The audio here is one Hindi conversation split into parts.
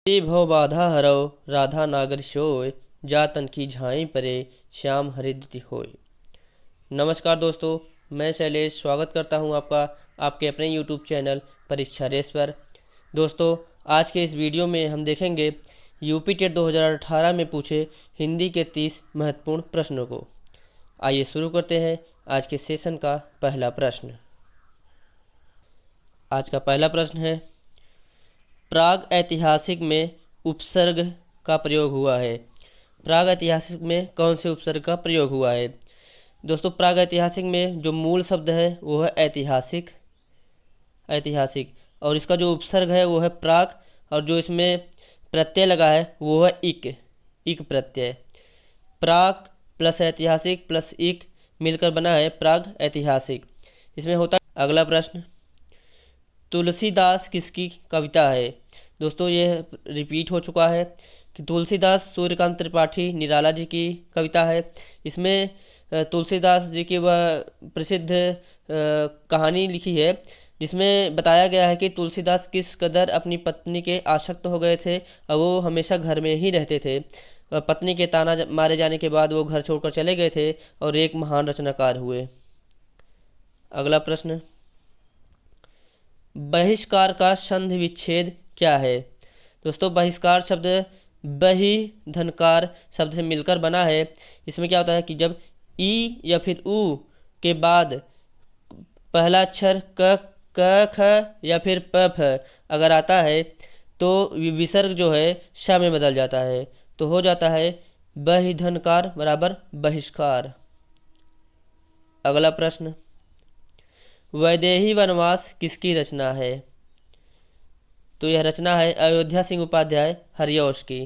श्री भव बाधा हरौ राधा नागर सोय जातन की झाई परे श्याम हरिद्युति होय। नमस्कार दोस्तों, मैं शैलेश स्वागत करता हूं आपका आपके अपने YouTube चैनल परीक्षा रेस पर। दोस्तों, आज के इस वीडियो में हम देखेंगे यूपी टेट 2018 में पूछे हिंदी के 30 महत्वपूर्ण प्रश्नों को। आइए शुरू करते हैं आज के सेशन का पहला प्रश्न। आज का पहला प्रश्न है, प्राग ऐतिहासिक में उपसर्ग का प्रयोग हुआ है। प्राग ऐतिहासिक में कौन से उपसर्ग का प्रयोग हुआ है? दोस्तों, प्राग ऐतिहासिक में जो मूल शब्द है वो है ऐतिहासिक, और इसका जो उपसर्ग है वो है प्राग, और जो इसमें प्रत्यय लगा है वो है इक प्रत्यय। प्राग प्लस ऐतिहासिक प्लस इक मिलकर बना है प्राग ऐतिहासिक। इसमें होता है। अगला प्रश्न, तुलसीदास किसकी कविता है? दोस्तों, ये रिपीट हो चुका है कि तुलसीदास सूर्यकांत त्रिपाठी निराला जी की कविता है। इसमें तुलसीदास जी की वह प्रसिद्ध कहानी लिखी है जिसमें बताया गया है कि तुलसीदास किस कदर अपनी पत्नी के आसक्त हो गए थे और वो हमेशा घर में ही रहते थे। पत्नी के ताना मारे जाने के बाद वो घर छोड़कर चले गए थे और एक महान रचनाकार हुए। अगला प्रश्न, बहिष्कार का संधि विच्छेद क्या है? दोस्तों, बहिष्कार शब्द बहि धनकार शब्द से मिलकर बना है। इसमें क्या होता है कि जब ई या फिर ऊ के बाद पहला अक्षर क ख या फिर प फ अगर आता है तो विसर्ग जो है श में बदल जाता है, तो हो जाता है बहि धनकार बराबर बहिष्कार। अगला प्रश्न, वैदेही वनवास किसकी रचना है? तो यह रचना है अयोध्या सिंह उपाध्याय हरियौश की।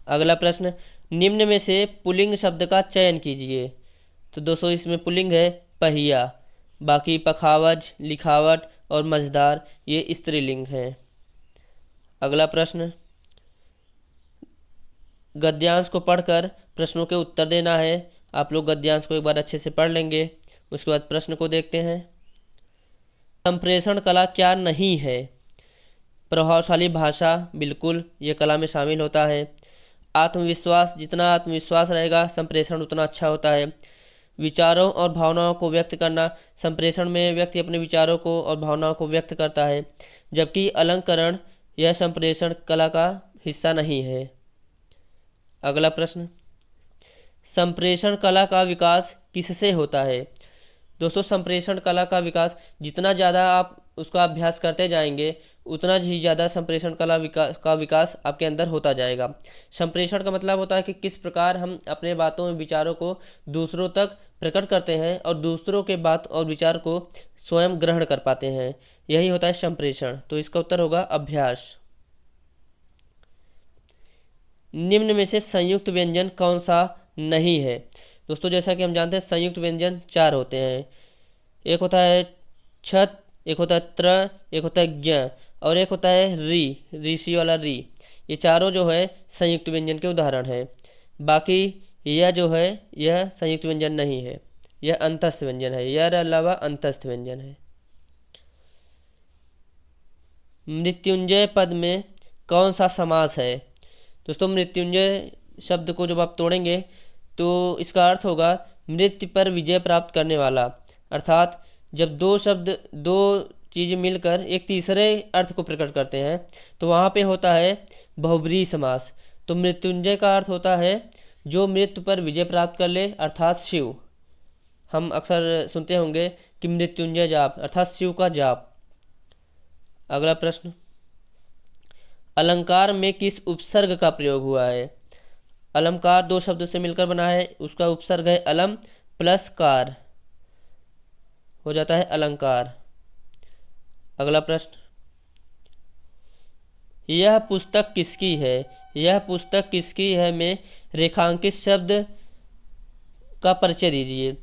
अगला प्रश्न, निम्न में से पुल्लिंग शब्द का चयन कीजिए। तो दोस्तों, इसमें पुल्लिंग है पहिया, बाकी पखावज, लिखावट और मझदार ये स्त्रीलिंग है। अगला प्रश्न, गद्यांश को पढ़कर प्रश्नों के उत्तर देना है। आप लोग गद्यांश को एक बार अच्छे से पढ़ लेंगे, उसके बाद प्रश्न को देखते हैं। संप्रेषण कला क्या नहीं है? प्रभावशाली भाषा, बिल्कुल ये कला में शामिल होता है। आत्मविश्वास, जितना आत्मविश्वास रहेगा संप्रेषण उतना अच्छा होता है। विचारों और भावनाओं को व्यक्त करना, संप्रेषण में व्यक्ति अपने विचारों को और भावनाओं को व्यक्त करता है, जबकि अलंकरण यह संप्रेषण कला का हिस्सा नहीं है। अगला प्रश्न, संप्रेषण कला का विकास किससे होता है? दोस्तों, संप्रेषण कला का विकास जितना ज़्यादा आप उसका अभ्यास करते जाएंगे उतना ही ज़्यादा संप्रेषण कला का विकास आपके अंदर होता जाएगा। संप्रेषण का मतलब होता है कि किस प्रकार हम अपने बातों और विचारों को दूसरों तक प्रकट करते हैं और दूसरों के बात और विचार को स्वयं ग्रहण कर पाते हैं, यही होता है संप्रेषण। तो इसका उत्तर होगा अभ्यास। निम्न में से संयुक्त व्यंजन कौन सा नहीं है? दोस्तों, जैसा कि हम जानते हैं संयुक्त व्यंजन 4 होते हैं। एक होता है छत, एक होता है त्र, एक होता है ज्ञ और एक होता है ऋषि वाला री। ये चारों जो है संयुक्त व्यंजन के उदाहरण हैं। बाकी यह जो है यह संयुक्त व्यंजन नहीं है, यह अंतस्थ व्यंजन है। यह अलावा अंतस्थ व्यंजन है। मृत्युंजय पद में कौन सा समास है? दोस्तों, मृत्युंजय शब्द को जब आप तोड़ेंगे तो इसका अर्थ होगा मृत्यु पर विजय प्राप्त करने वाला। अर्थात जब दो चीज़ें मिलकर एक तीसरे अर्थ को प्रकट करते हैं तो वहाँ पे होता है बहुब्रीहि समास। तो मृत्युंजय का अर्थ होता है जो मृत्यु पर विजय प्राप्त कर ले, अर्थात शिव। हम अक्सर सुनते होंगे कि मृत्युंजय जाप, अर्थात शिव का जाप। अगला प्रश्न, अलंकार में किस उपसर्ग का प्रयोग हुआ है? अलंकार 2 शब्दों से मिलकर बना है, उसका उपसर्ग है अलम प्लस कार, हो जाता है अलंकार। अगला प्रश्न, यह पुस्तक किसकी है? यह पुस्तक किसकी है में रेखांकित शब्द का परिचय दीजिए।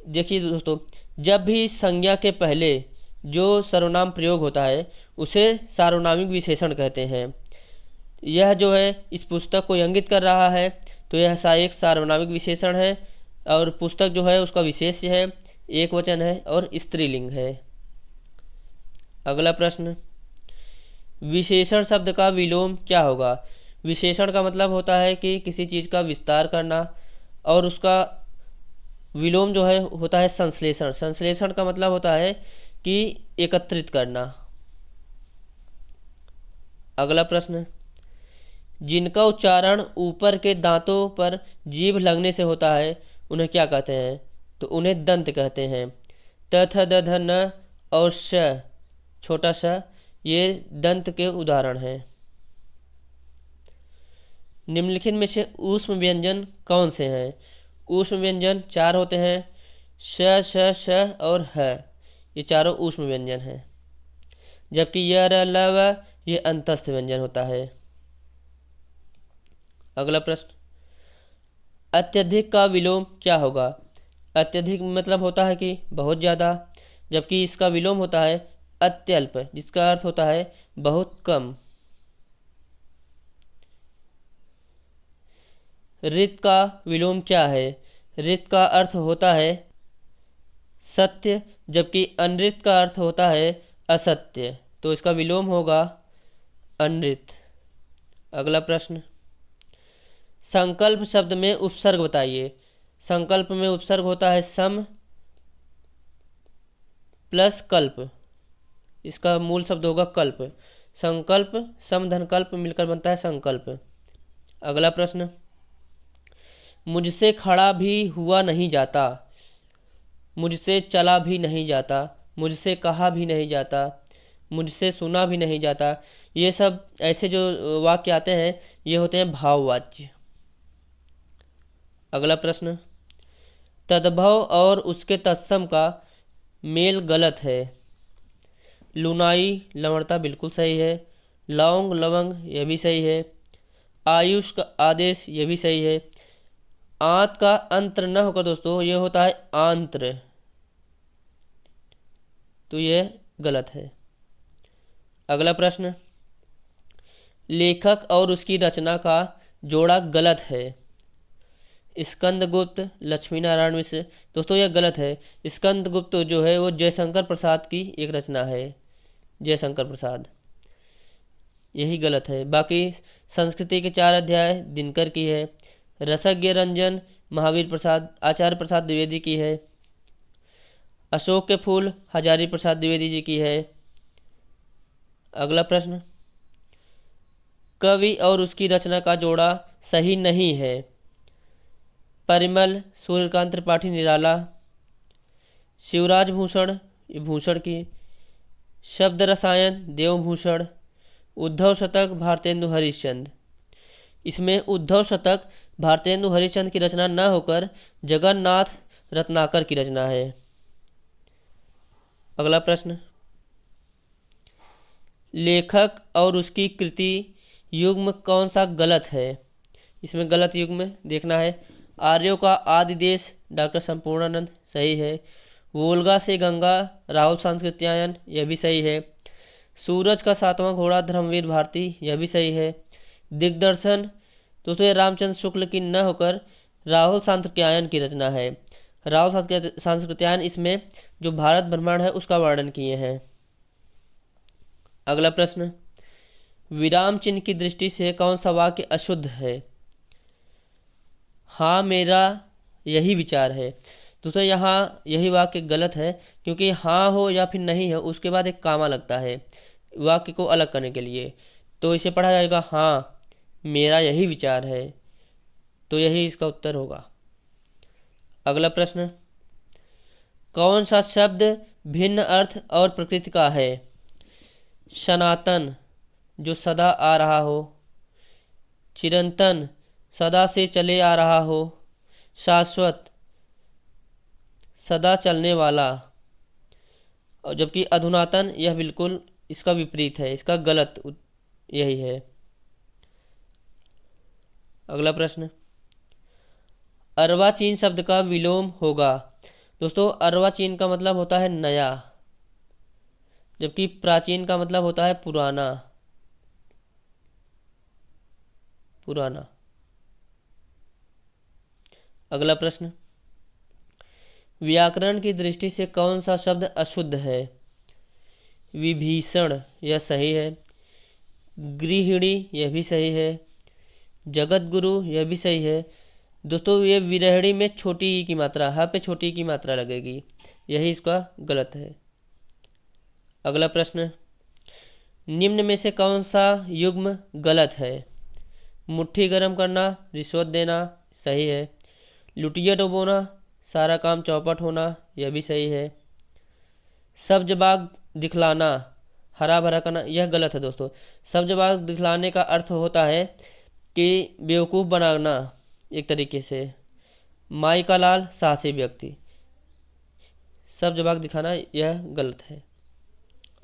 देखिए दोस्तों, जब भी संज्ञा के पहले जो सर्वनाम प्रयोग होता है उसे सार्वनामिक विशेषण कहते हैं। यह जो है इस पुस्तक को इंगित कर रहा है, तो यह एक सार्वनामिक विशेषण है और पुस्तक जो है उसका विशेष्य है, एक वचन है और स्त्रीलिंग है। अगला प्रश्न, विशेषण शब्द का विलोम क्या होगा? विशेषण का मतलब होता है कि किसी चीज़ का विस्तार करना, और उसका विलोम जो है होता है संश्लेषण। संश्लेषण का मतलब होता है कि एकत्रित करना। अगला प्रश्न, जिनका उच्चारण ऊपर के दांतों पर जीभ लगने से होता है उन्हें क्या कहते हैं? तो उन्हें दंत कहते हैं। त थ द ध न और श, छोटा स, ये दंत के उदाहरण हैं। निम्नलिखित में से ऊष्म व्यंजन कौन से हैं? ऊष्म व्यंजन 4 होते हैं, श श श और ह। ये चारों ऊष्म व्यंजन हैं, जबकि य र ल व ये अंतस्थ व्यंजन होता है। अगला प्रश्न, अत्यधिक का विलोम क्या होगा? अत्यधिक मतलब होता है कि बहुत ज़्यादा, जबकि इसका विलोम होता है अत्यल्प, जिसका अर्थ होता है बहुत कम। ऋत का विलोम क्या है? ऋत का अर्थ होता है सत्य, जबकि अनृत का अर्थ होता है असत्य, तो इसका विलोम होगा अनृत। अगला प्रश्न, संकल्प शब्द में उपसर्ग बताइए। संकल्प में उपसर्ग होता है सम प्लस कल्प, इसका मूल शब्द होगा कल्प। संकल्प सम धन कल्प मिलकर बनता है संकल्प। अगला प्रश्न, मुझसे खड़ा भी हुआ नहीं जाता, मुझसे चला भी नहीं जाता, मुझसे कहा भी नहीं जाता, मुझसे सुना भी नहीं जाता, ये सब ऐसे जो वाक्य आते हैं ये होते हैं भाववाच्य। अगला प्रश्न, तद्भव और उसके तत्सम का मेल गलत है। लुनाई लवणता बिल्कुल सही है, लौंग लवंग यह भी सही है, आयुष का आदेश यह भी सही है। आंत का अंतर न होकर दोस्तों ये होता है आंत्र, तो यह गलत है। अगला प्रश्न, लेखक और उसकी रचना का जोड़ा गलत है। स्कंदगुप्त लक्ष्मी नारायण मिश्र, दोस्तों यह गलत है। स्कंदगुप्त जो है वो जयशंकर प्रसाद की एक रचना है, जयशंकर प्रसाद, यही गलत है। बाकी संस्कृति के 4 अध्याय दिनकर की है, रसज्ञ रंजन महावीर प्रसाद आचार्य प्रसाद द्विवेदी की है, अशोक के फूल हजारी प्रसाद द्विवेदी जी की है। अगला प्रश्न, कवि और उसकी रचना का जोड़ा सही नहीं है। परिमल सूर्यकांत त्रिपाठी निराला, शिवराज भूषण भूषण की, शब्द रसायन देवभूषण, उद्धव शतक भारतेंदु हरिश्चंद्र। इसमें उद्धव शतक भारतेंदु हरिश्चंद्र की रचना न होकर जगन्नाथ रत्नाकर की रचना है। अगला प्रश्न, लेखक और उसकी कृति युग्म कौन सा गलत है? इसमें गलत युग्म देखना है। आर्यों का आदि देश डॉक्टर संपूर्णानंद सही है, वोल्गा से गंगा राहुल सांस्कृत्यायन यह भी सही है, सूरज का 7वां घोड़ा धर्मवीर भारती यह भी सही है, दिग्दर्शन दोस्तों ये रामचंद्र शुक्ल की न होकर राहुल सांस्कृत्यायन की रचना है। राहुल सांस्कृत्यायन इसमें जो भारत ब्रह्मांड है उसका वर्णन किए हैं। अगला प्रश्न, विराम चिन्ह की दृष्टि से कौन सा वाक्य अशुद्ध है? हाँ मेरा यही विचार है। दोस्तों यहाँ यही वाक्य गलत है, क्योंकि हाँ हो या फिर नहीं हो उसके बाद एक कामा लगता है वाक्य को अलग करने के लिए, तो इसे पढ़ा जाएगा हाँ मेरा यही विचार है, तो यही इसका उत्तर होगा। अगला प्रश्न, कौन सा शब्द भिन्न अर्थ और प्रकृति का है? सनातन जो सदा आ रहा हो, चिरंतन सदा से चले आ रहा हो, शाश्वत सदा चलने वाला, और जबकि अधुनातन यह बिल्कुल इसका विपरीत है, इसका गलत यही है। अगला प्रश्न, अर्वाचीन शब्द का विलोम होगा। दोस्तों अर्वाचीन का मतलब होता है नया, जबकि प्राचीन का मतलब होता है पुराना, पुराना। अगला प्रश्न, व्याकरण की दृष्टि से कौन सा शब्द अशुद्ध है? विभीषण यह सही है, गृहिणी यह भी सही है। जगत गुरु यह भी सही है। दोस्तों ये विरहिणी में छोटी ई की मात्रा, ह पे छोटी ई की मात्रा लगेगी, यही इसका गलत है। अगला प्रश्न, निम्न में से कौन सा युग्म गलत है? मुट्ठी गर्म करना, रिश्वत देना, सही है। लुटिया डुबोना, सारा काम चौपट होना, यह भी सही है। सब्ज बाग दिखलाना, हरा भरा करना, यह गलत है दोस्तों। सब्ज बाग दिखलाने का अर्थ होता है कि बेवकूफ़ बनाना एक तरीके से। माई का लाल, साहसी व्यक्ति। सब्ज बाग दिखाना यह गलत है।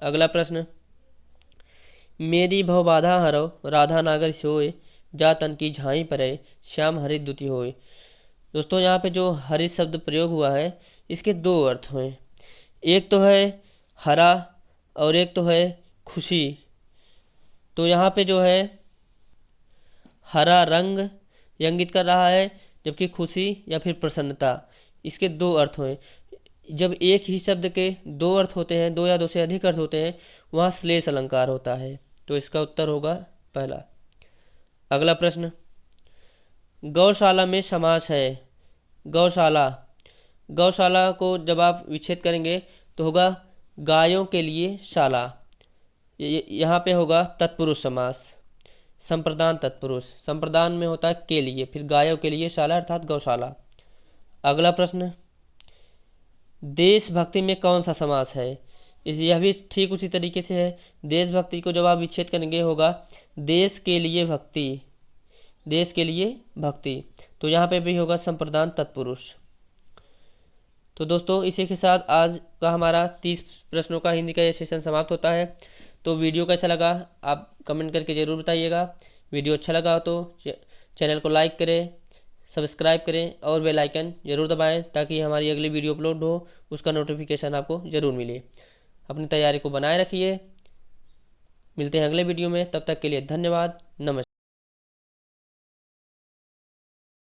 अगला प्रश्न, मेरी भव बाधा हरो, राधा नागर सोए, जा तन की झाई परे, श्याम हरित दुति होए। दोस्तों यहाँ पे जो हरित शब्द प्रयोग हुआ है इसके दो अर्थ हुए। एक तो है हरा और एक तो है खुशी। तो यहाँ पे जो है हरा रंग ये इंगित कर रहा है, जबकि खुशी या फिर प्रसन्नता, इसके दो अर्थ हुए। जब एक ही शब्द के दो अर्थ होते हैं, दो या दो से अधिक अर्थ होते हैं, वहाँ श्लेष अलंकार होता है। तो इसका उत्तर होगा पहला। अगला प्रश्न, गौशाला में समास है। गौशाला, गौशाला को जब आप विच्छेद करेंगे तो होगा गायों के लिए शाला। यहाँ पे होगा तत्पुरुष समास। संप्रदान तत्पुरुष, संप्रदान में होता है के लिए, फिर गायों के लिए शाला अर्थात गौशाला। अगला प्रश्न, देशभक्ति में कौन सा समास है? यह भी ठीक उसी तरीके से है। देशभक्ति को जब आप विच्छेद करेंगे होगा देश के लिए भक्ति, देश के लिए भक्ति। तो यहाँ पे भी होगा संप्रदान तत्पुरुष। तो दोस्तों इसी के साथ आज का हमारा 30 प्रश्नों का हिंदी का ये सेशन समाप्त होता है। तो वीडियो कैसा लगा आप कमेंट करके ज़रूर बताइएगा। वीडियो अच्छा लगा तो चैनल को लाइक करें, सब्सक्राइब करें और बेल आइकन ज़रूर दबाएं ताकि हमारी अगली वीडियो अपलोड हो उसका नोटिफिकेशन आपको ज़रूर मिले। अपनी तैयारी को बनाए रखिए। मिलते हैं अगले वीडियो में, तब तक के लिए धन्यवाद, नमस्कार।